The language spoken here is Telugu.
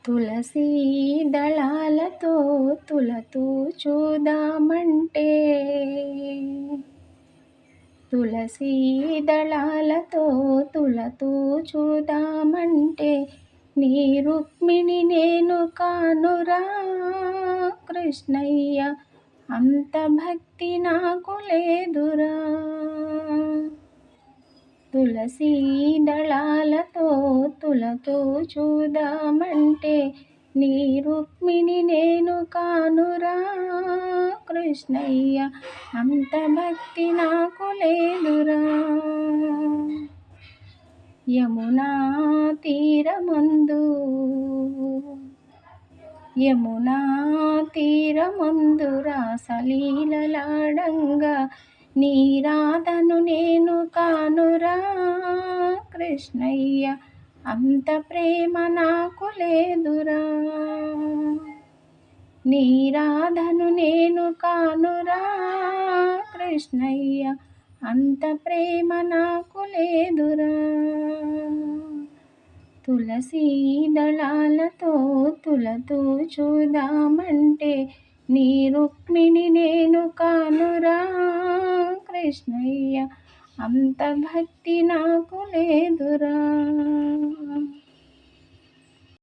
తులసీ దళాలతో తులతూ చూదామంటే, తులసీ దళాలతో తులతూ చూదామంటే, నీ రుక్మిణి నేను కానురా కృష్ణయ్య, అంత భక్తి నాకు లేదురా. తులసీ దళాలతో తులతూ చూదామంటే, నీ రుక్మిణి నేను కానురా కృష్ణయ్య, అంత భక్తి నాకు లేదురా. యమునా తీరమందు, యమునా తీరమందు రాసలీలలాడంగా, నీ రాధను నేను కానురా కృష్ణయ్య, అంత ప్రేమ నాకు లేదురా. నీ రాధను నేను కానురా కృష్ణయ్య, అంత ప్రేమ నాకు లేదురా. తులసీ దళాలతో తులతూ చూదామంటే, నీ రుక్మిణి నేను కానురా కృష్ణయ్య, అంత భక్తి నాకు లేదురా.